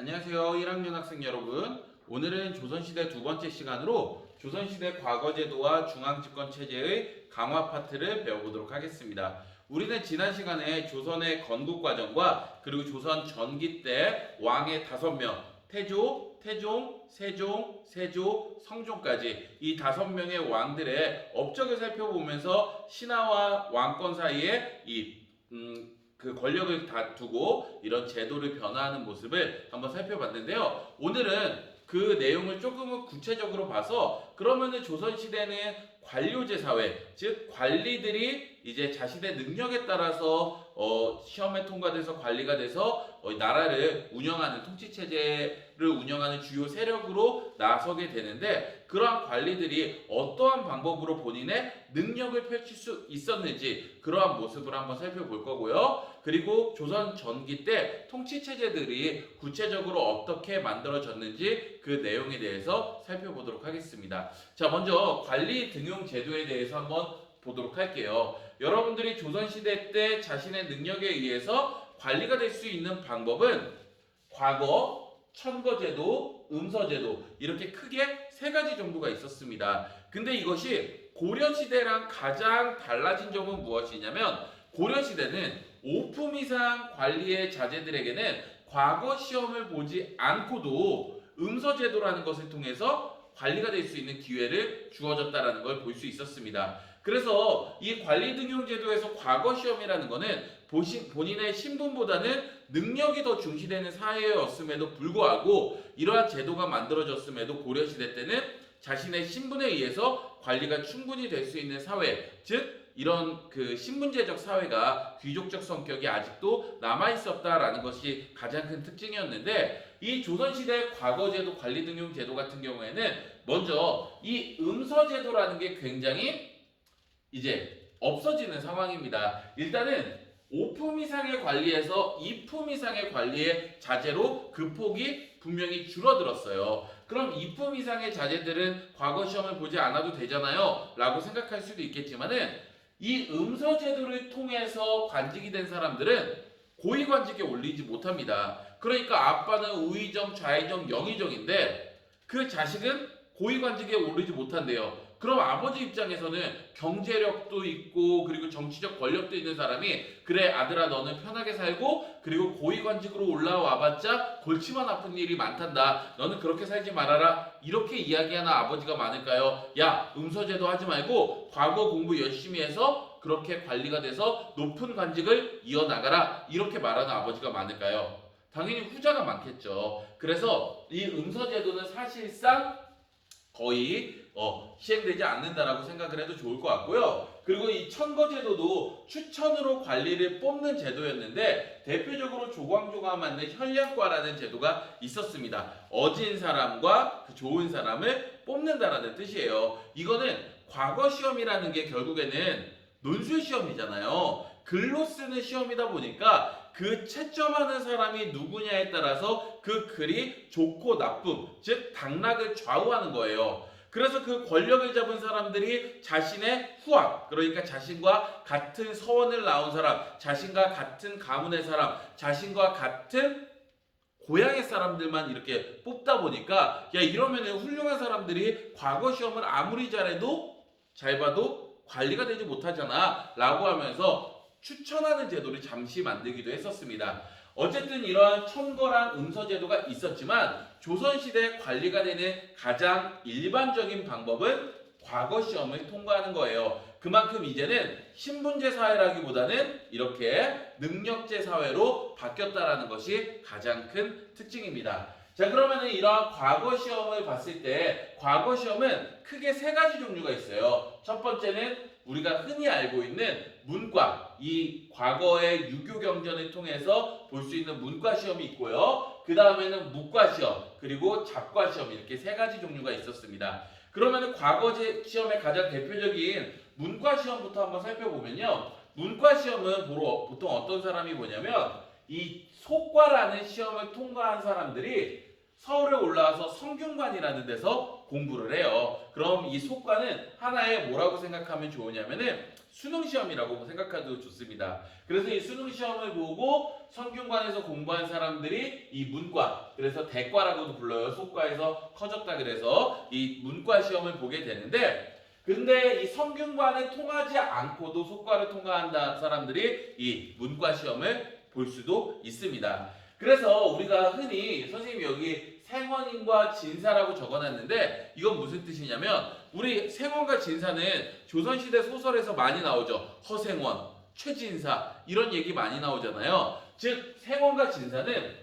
안녕하세요. 1학년 학생 여러분. 오늘은 조선시대 두 번째 시간으로 조선시대 과거제도와 중앙집권체제의 강화 파트를 배워보도록 하겠습니다. 우리는 지난 시간에 조선의 건국과정과 그리고 조선 전기 때 왕의 5명, 태조, 태종, 세종, 세조, 성종까지 이 5명의 왕들의 업적을 살펴보면서 신하와 왕권 사이에 그 권력을 다투고 이런 제도를 변화하는 모습을 한번 살펴봤는데요. 오늘은 그 내용을 조금은 구체적으로 봐서 그러면은 조선시대는 관료제 사회, 즉 관리들이 이제 자신의 능력에 따라서 시험에 통과돼서 관리가 돼서 나라를 운영하는 통치체제를 운영하는 주요 세력으로 나서게 되는데 그러한 관리들이 어떠한 방법으로 본인의 능력을 펼칠 수 있었는지 그러한 모습을 한번 살펴볼 거고요. 그리고 조선 전기 때 통치체제들이 구체적으로 어떻게 만들어졌는지 그 내용에 대해서 살펴보도록 하겠습니다. 자, 먼저 관리 등용 제도에 대해서 한번 보도록 할게요. 여러분들이 조선시대 때 자신의 능력에 의해서 관리가 될 수 있는 방법은 과거, 천거제도, 음서제도 이렇게 크게 3가지 정도가 있었습니다. 근데 이것이 고려시대랑 가장 달라진 점은 무엇이냐면 고려시대는 5품 이상 관리의 자제들에게는 과거 시험을 보지 않고도 음서제도라는 것을 통해서 관리가 될 수 있는 기회를 주어졌다는 걸 볼 수 있었습니다. 그래서 이 관리 등용 제도에서 과거 시험이라는 것은 본인의 신분보다는 능력이 더 중시되는 사회였음에도 불구하고 이러한 제도가 만들어졌음에도 고려시대 때는 자신의 신분에 의해서 관리가 충분히 될 수 있는 사회, 즉 이런 그 신분제적 사회가 귀족적 성격이 아직도 남아있었다라는 것이 가장 큰 특징이었는데 이 조선시대 과거제도 관리 등용 제도 같은 경우에는 먼저 이 음서제도라는 게 굉장히 이제 없어지는 상황입니다. 일단은 5품 이상의 관리에서 2품 이상의 관리의 자제로 그 폭이 분명히 줄어들었어요. 그럼 2품 이상의 자제들은 과거 시험을 보지 않아도 되잖아요 라고 생각할 수도 있겠지만은 이 음서제도를 통해서 관직이 된 사람들은 고위관직에 올리지 못합니다. 그러니까 아빠는 우의정, 좌의정, 영의정인데 그 자식은 고위관직에 오르지 못한대요. 그럼 아버지 입장에서는 경제력도 있고 그리고 정치적 권력도 있는 사람이 그래 아들아 너는 편하게 살고 그리고 고위관직으로 올라와봤자 골치만 아픈 일이 많단다. 너는 그렇게 살지 말아라. 이렇게 이야기하는 아버지가 많을까요? 야 음서제도 하지 말고 과거 공부 열심히 해서 그렇게 관리가 돼서 높은 관직을 이어나가라. 이렇게 말하는 아버지가 많을까요? 당연히 후자가 많겠죠. 그래서 이 음서제도는 사실상 거의 시행되지 않는다라고 생각을 해도 좋을 것 같고요. 그리고 이 천거제도도 추천으로 관리를 뽑는 제도였는데 대표적으로 조광조가 만든 현량과라는 제도가 있었습니다. 어진 사람과 그 좋은 사람을 뽑는다라는 뜻이에요. 이거는 과거 시험이라는 게 결국에는 논술 시험이잖아요. 글로 쓰는 시험이다 보니까 그 채점하는 사람이 누구냐에 따라서 그 글이 좋고 나쁨, 즉 당락을 좌우하는 거예요. 그래서 그 권력을 잡은 사람들이 자신의 후학, 그러니까 자신과 같은 서원을 나온 사람, 자신과 같은 가문의 사람, 자신과 같은 고향의 사람들만 이렇게 뽑다 보니까 야 이러면 훌륭한 사람들이 과거 시험을 아무리 잘해도 잘 봐도 관리가 되지 못하잖아 라고 하면서 추천하는 제도를 잠시 만들기도 했었습니다. 어쨌든 이러한 천거랑 음서제도가 있었지만 조선시대 관리가 되는 가장 일반적인 방법은 과거 시험을 통과하는 거예요. 그만큼 이제는 신분제 사회라기보다는 이렇게 능력제 사회로 바뀌었다라는 것이 가장 큰 특징입니다. 자 그러면 이러한 과거 시험을 봤을 때 과거 시험은 크게 3가지 종류가 있어요. 첫 번째는 우리가 흔히 알고 있는 문과, 이 과거의 유교 경전을 통해서 볼 수 있는 문과 시험이 있고요. 그 다음에는 무과 시험, 그리고 잡과 시험 이렇게 3가지 종류가 있었습니다. 그러면 과거 시험의 가장 대표적인 문과 시험부터 한번 살펴보면요. 문과 시험은 보통 어떤 사람이 보냐면 이 소과라는 시험을 통과한 사람들이 서울에 올라와서 성균관이라는 데서 공부를 해요. 그럼 이 소과는 하나의 뭐라고 생각하면 좋으냐면은 수능 시험이라고 생각해도 좋습니다. 그래서 이 수능 시험을 보고 성균관에서 공부한 사람들이 이 문과, 그래서 대과라고도 불러요. 속과에서 커졌다 그래서 이 문과 시험을 보게 되는데, 근데 이 성균관을 통하지 않고도 속과를 통과한다 사람들이 이 문과 시험을 볼 수도 있습니다. 그래서 우리가 흔히 선생님이 여기 생원인과 진사라고 적어놨는데 이건 무슨 뜻이냐면, 우리 생원과 진사는 조선시대 소설에서 많이 나오죠. 허생원, 최진사 이런 얘기 많이 나오잖아요. 즉 생원과 진사는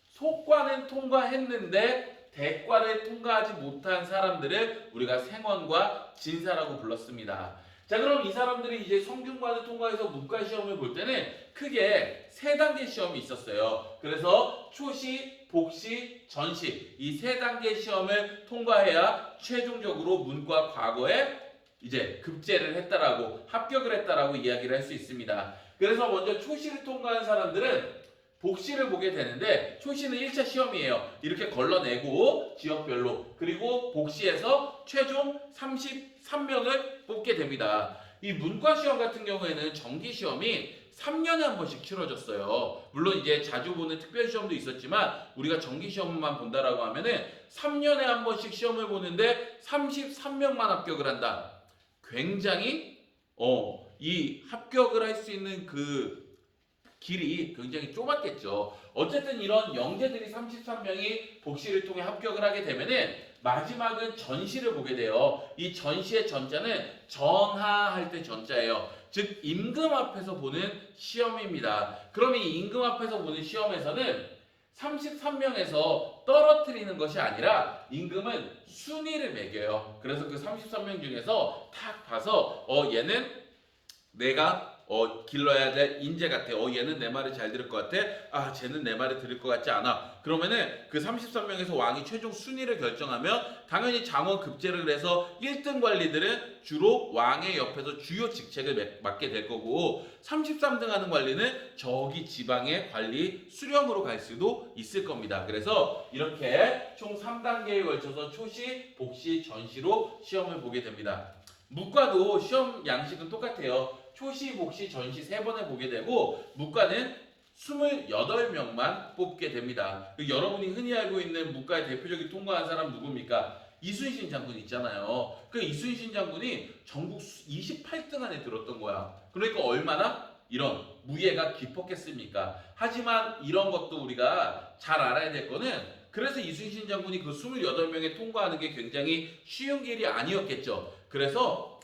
속과는 통과했는데 대과를 통과하지 못한 사람들을 우리가 생원과 진사라고 불렀습니다. 자, 그럼 이 사람들이 이제 성균관을 통과해서 문과 시험을 볼 때는 크게 세 단계 시험이 있었어요. 그래서 초시, 복시, 전시 이 세 단계 시험을 통과해야 최종적으로 문과 과거에 이제 급제를 했다라고, 합격을 했다라고 이야기를 할 수 있습니다. 그래서 먼저 초시를 통과한 사람들은 복시를 보게 되는데, 초시는 1차 시험이에요. 이렇게 걸러내고 지역별로, 그리고 복시에서 최종 33명을 뽑게 됩니다. 이 문과 시험 같은 경우에는 정기 시험이 3년에 한 번씩 치러졌어요. 물론 이제 자주 보는 특별 시험도 있었지만 우리가 정기 시험만 본다라고 하면은 3년에 한 번씩 시험을 보는데 33명만 합격을 한다. 굉장히 이 합격을 할 수 있는 그 길이 굉장히 좁았겠죠. 어쨌든 이런 영재들이 33명이 복시를 통해 합격을 하게 되면은 마지막은 전시를 보게 돼요. 이 전시의 전자는 전하할 때 전자예요. 즉 임금 앞에서 보는 시험입니다. 그럼 이 임금 앞에서 보는 시험에서는 33명에서 떨어뜨리는 것이 아니라 임금은 순위를 매겨요. 그래서 그 33명 중에서 탁 봐서 얘는 내가 길러야 될 인재 같아. 얘는 내 말을 잘 들을 것 같아. 쟤는 내 말을 들을 것 같지 않아. 그러면은 그 33명에서 왕이 최종 순위를 결정하면 당연히 장원 급제를 해서 1등 관리들은 주로 왕의 옆에서 주요 직책을 맡게 될 거고, 33등 하는 관리는 저기 지방의 관리 수령으로 갈 수도 있을 겁니다. 그래서 이렇게 총 3단계에 걸쳐서 초시, 복시, 전시로 시험을 보게 됩니다. 문과도 시험 양식은 똑같아요. 초시, 복시, 전시 3번을 보게 되고, 문과는 28명만 뽑게 됩니다. 여러분이 흔히 알고 있는 문과의 대표적인 통과한 사람 누굽니까? 이순신 장군 있잖아요. 그 이순신 장군이 전국 28등 안에 들었던 거야. 그러니까 얼마나 이런 무예가 깊었겠습니까? 하지만 이런 것도 우리가 잘 알아야 될 거는, 그래서 이순신 장군이 그 28명에 통과하는 게 굉장히 쉬운 길이 아니었겠죠. 그래서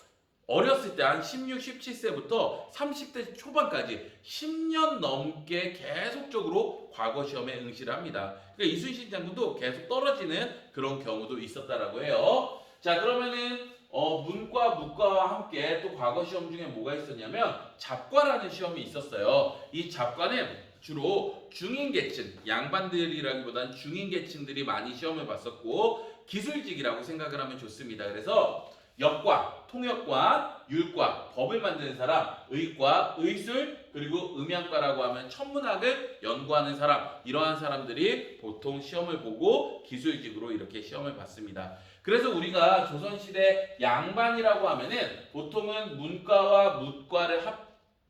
어렸을 때 한 16, 17세부터 30대 초반까지 10년 넘게 계속적으로 과거 시험에 응시를 합니다. 그러니까 이순신 장군도 계속 떨어지는 그런 경우도 있었다라고 해요. 자, 그러면은 문과, 무과와 함께 또 과거 시험 중에 뭐가 있었냐면 잡과라는 시험이 있었어요. 이 잡과는 주로 중인계층, 양반들이라기보다는 중인계층들이 많이 시험을 봤었고, 기술직이라고 생각을 하면 좋습니다. 그래서 역과, 통역과, 율과, 법을 만드는 사람, 의과, 의술, 그리고 음양과라고 하면 천문학을 연구하는 사람, 이러한 사람들이 보통 시험을 보고 기술직으로 이렇게 시험을 봤습니다. 그래서 우리가 조선시대 양반이라고 하면은 보통은 문과와 무과를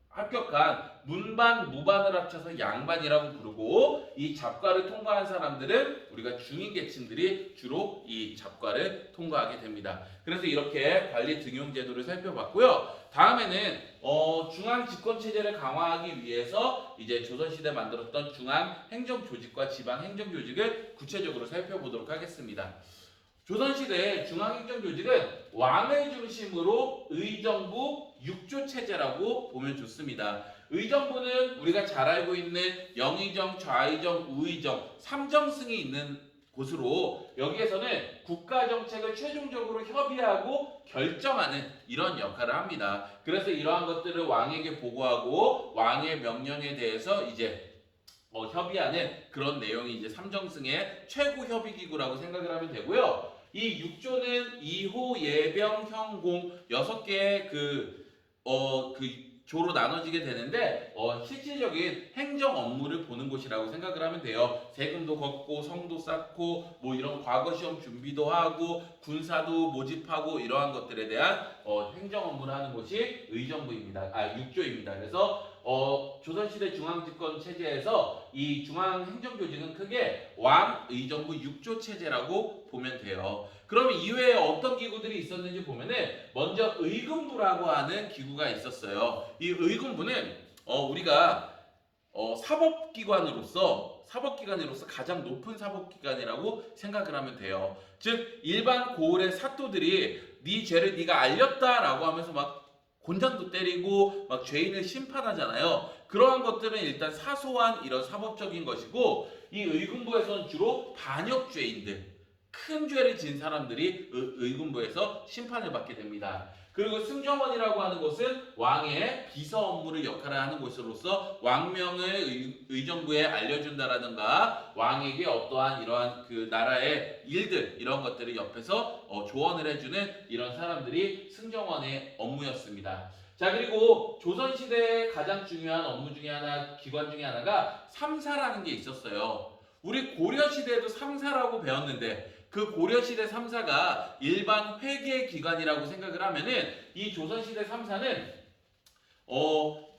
합격한 문반, 무반을 합쳐서 양반이라고 부르고, 이 잡과를 통과한 사람들은 우리가 중인계층들이 주로 이 잡과를 통과하게 됩니다. 그래서 이렇게 관리 등용 제도를 살펴봤고요. 다음에는 중앙 집권 체제를 강화하기 위해서 이제 조선시대 만들었던 중앙 행정 조직과 지방 행정 조직을 구체적으로 살펴보도록 하겠습니다. 조선시대 중앙행정조직은 왕을 중심으로 의정부 6조 체제라고 보면 좋습니다. 의정부는 우리가 잘 알고 있는 영의정, 좌의정, 우의정, 삼정승이 있는 곳으로, 여기에서는 국가정책을 최종적으로 협의하고 결정하는 이런 역할을 합니다. 그래서 이러한 것들을 왕에게 보고하고 왕의 명령에 대해서 이제 협의하는 그런 내용이 이제 삼정승의 최고 협의기구라고 생각을 하면 되고요. 이 6조는 이호, 예병, 형공 6개의 조로 나눠지게 되는데 실질적인 행정 업무를 보는 곳이라고 생각을 하면 돼요. 세금도 걷고 성도 쌓고 뭐 이런 과거 시험 준비도 하고 군사도 모집하고 이러한 것들에 대한 행정 업무를 하는 곳이 의정부입니다. 육조입니다. 그래서 조선시대 중앙집권 체제에서 이 중앙행정조직은 크게 왕, 의정부, 육조 체제라고 보면 돼요. 그럼 이외에 어떤 기구들이 있었는지 보면은 먼저 의금부라고 하는 기구가 있었어요. 이 의금부는 우리가 사법기관으로서 가장 높은 사법기관이라고 생각을 하면 돼요. 즉 일반 고을의 사또들이 네 죄를 네가 알렸다라고 하면서 막 곤장도 때리고 막 죄인을 심판하잖아요. 그러한 것들은 일단 사소한 이런 사법적인 것이고 이 의금부에서는 주로 반역죄인들 큰 죄를 진 사람들이 의금부에서 심판을 받게 됩니다. 그리고 승정원이라고 하는 곳은 왕의 비서 업무를 역할을 하는 곳으로서 왕명을 의정부에 알려준다라든가 왕에게 어떠한 이러한 그 나라의 일들 이런 것들을 옆에서 조언을 해주는 이런 사람들이 승정원의 업무였습니다. 자, 그리고 조선시대의 가장 중요한 업무 중에 하나, 기관 중에 하나가 삼사라는 게 있었어요. 우리 고려시대에도 삼사라고 배웠는데 그 고려시대 3사가 일반 회계기관이라고 생각을 하면은 이 조선시대 3사는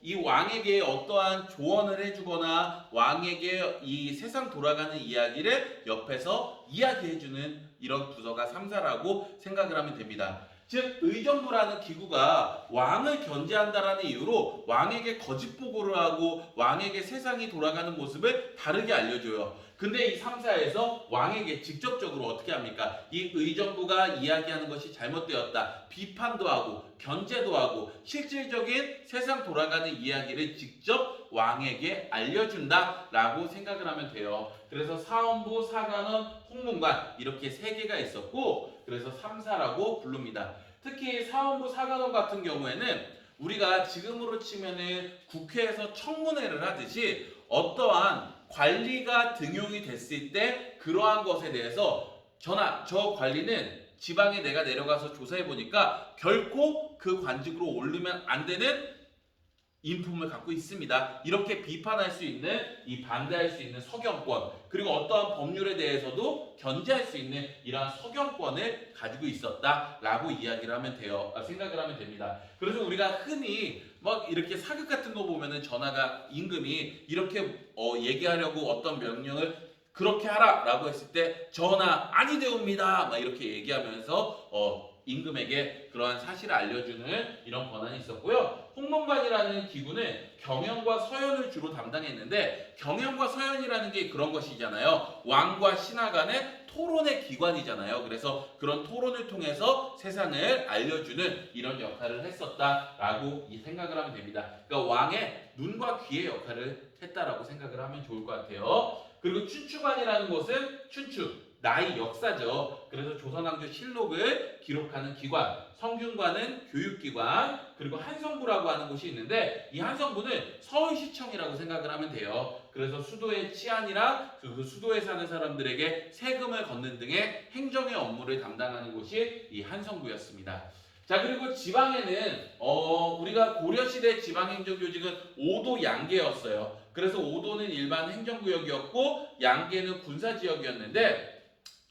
이 왕에게 어떠한 조언을 해주거나 왕에게 이 세상 돌아가는 이야기를 옆에서 이야기해주는 이런 부서가 3사라고 생각을 하면 됩니다. 즉 의정부라는 기구가 왕을 견제한다라는 이유로 왕에게 거짓 보고를 하고 왕에게 세상이 돌아가는 모습을 다르게 알려줘요. 근데 이 3사에서 왕에게 직접적으로 어떻게 합니까? 이 의정부가 이야기하는 것이 잘못되었다. 비판도 하고 견제도 하고 실질적인 세상 돌아가는 이야기를 직접 왕에게 알려준다라고 생각을 하면 돼요. 그래서 사헌부, 사관원, 홍문관 이렇게 세 개가 있었고 그래서 3사라고 부릅니다. 특히 사헌부, 사관원 같은 경우에는 우리가 지금으로 치면은 국회에서 청문회를 하듯이 어떠한 관리가 등용이 됐을 때 그러한 것에 대해서 저 관리는 지방에 내가 내려가서 조사해 보니까 결코 그 관직으로 오르면 안 되는 인품을 갖고 있습니다. 이렇게 비판할 수 있는 반대할 수 있는 서경권 그리고 어떠한 법률에 대해서도 견제할 수 있는 이러한 서경권을 가지고 있었다라고 이야기를 하면 돼요. 생각을 하면 됩니다. 그래서 우리가 흔히 막 이렇게 사극 같은 거 보면은 전하가 임금이 이렇게 얘기하려고 어떤 명령을 그렇게 하라라고 했을 때 전하 아니되옵니다 막 이렇게 얘기하면서 임금에게 그러한 사실을 알려주는 이런 권한이 있었고요. 홍문관이라는 기구는 경영과 서연을 주로 담당했는데 경영과 서연이라는 게 그런 것이잖아요. 왕과 신하 간의 토론의 기관이잖아요. 그래서 그런 토론을 통해서 세상을 알려주는 이런 역할을 했었다라고 생각을 하면 됩니다. 그러니까 왕의 눈과 귀의 역할을 했다라고 생각을 하면 좋을 것 같아요. 그리고 춘추관이라는 곳은 나의 역사죠. 그래서 조선왕조 실록을 기록하는 기관, 성균관은 교육기관, 그리고 한성부라고 하는 곳이 있는데 이 한성부는 서울시청이라고 생각을 하면 돼요. 그래서 수도의 치안이랑 그 수도에 사는 사람들에게 세금을 걷는 등의 행정의 업무를 담당하는 곳이 이 한성부였습니다. 자, 그리고 지방에는 우리가 고려시대 지방행정조직은 5도 양계였어요. 그래서 5도는 일반 행정구역이었고 양계는 군사지역이었는데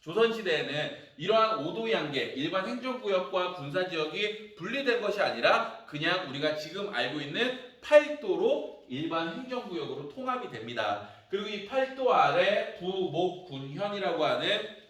조선시대에는 이러한 5도 양계, 일반 행정구역과 군사지역이 분리된 것이 아니라 그냥 우리가 지금 알고 있는 8도로 일반 행정구역으로 통합이 됩니다. 그리고 이 8도 아래 부, 목, 군, 현이라고 하는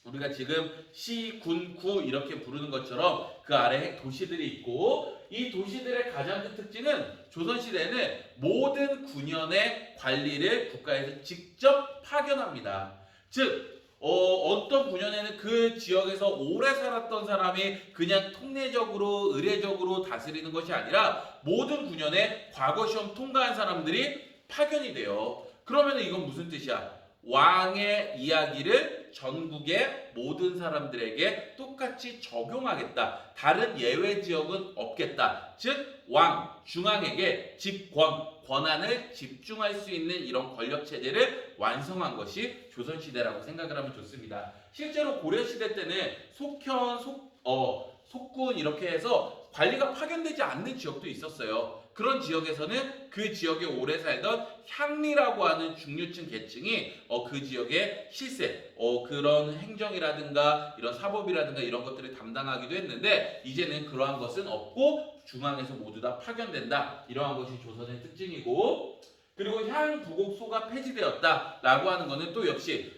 우리가 지금 시, 군, 구 이렇게 부르는 것처럼 그 아래에 도시들이 있고 이 도시들의 가장 큰 특징은 조선시대에는 모든 군현의 관리를 국가에서 직접 파견합니다. 즉 어떤 군현에는 그 지역에서 오래 살았던 사람이 그냥 통례적으로 의례적으로 다스리는 것이 아니라 모든 군현에 과거 시험 통과한 사람들이 파견이 돼요. 그러면 이건 무슨 뜻이야? 왕의 이야기를 전국의 모든 사람들에게 똑같이 적용하겠다. 다른 예외 지역은 없겠다. 즉 왕, 중앙에게 권한을 집중할 수 있는 이런 권력 체제를 완성한 것이 조선시대라고 생각을 하면 좋습니다. 실제로 고려시대 때는 속현, 속군 이렇게 해서 관리가 파견되지 않는 지역도 있었어요. 그런 지역에서는 그 지역에 오래 살던 향리라고 하는 중류층 계층이 그 지역의 실세, 그런 행정이라든가 이런 사법이라든가 이런 것들을 담당하기도 했는데 이제는 그러한 것은 없고 중앙에서 모두 다 파견된다. 이러한 것이 조선의 특징이고, 그리고 향부곡소가 폐지되었다라고 하는 것은 또 역시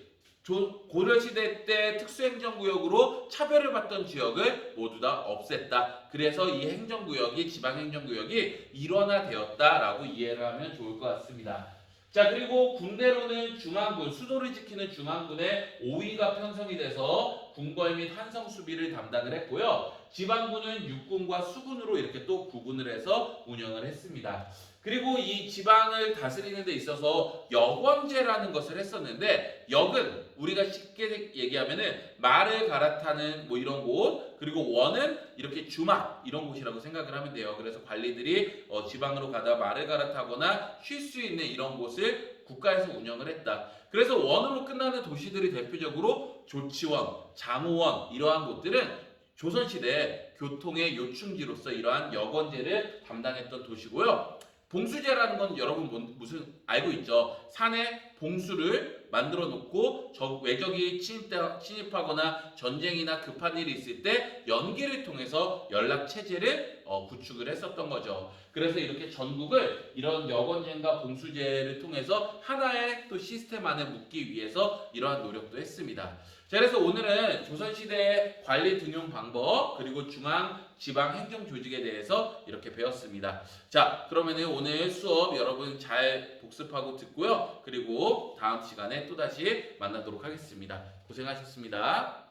고려시대 때 특수행정구역으로 차별을 받던 지역을 모두 다 없앴다. 그래서 이 행정구역이 지방행정구역이 일원화되었다라고 이해를 하면 좋을 것 같습니다. 자, 그리고 군대로는 중앙군, 수도를 지키는 중앙군의 5위가 편성이 돼서 궁궐 및 한성 수비를 담당을 했고요. 지방군은 육군과 수군으로 이렇게 또 구분을 해서 운영을 했습니다. 그리고 이 지방을 다스리는 데 있어서 역원제라는 것을 했었는데, 역은 우리가 쉽게 얘기하면은 말을 갈아타는 뭐 이런 곳, 그리고 원은 이렇게 주막 이런 곳이라고 생각을 하면 돼요. 그래서 관리들이 지방으로 가다 말을 갈아타거나 쉴 수 있는 이런 곳을 국가에서 운영을 했다. 그래서 원으로 끝나는 도시들이 대표적으로 조치원, 장호원 이러한 곳들은 조선시대 교통의 요충지로서 이러한 역원제를 담당했던 도시고요. 봉수제라는 건 여러분 무슨 알고 있죠? 산에 봉수를 만들어 놓고 외적이 침입하거나 전쟁이나 급한 일이 있을 때 연기를 통해서 연락 체제를 구축을 했었던 거죠. 그래서 이렇게 전국을 이런 역원제과 봉수제를 통해서 하나의 또 시스템 안에 묶기 위해서 이러한 노력도 했습니다. 자, 그래서 오늘은 조선시대 관리 등용 방법 그리고 중앙 지방 행정 조직에 대해서 이렇게 배웠습니다. 자, 그러면은 오늘 수업 여러분 잘 복습하고 듣고요. 그리고 다음 시간에 또다시 만나도록 하겠습니다. 고생하셨습니다.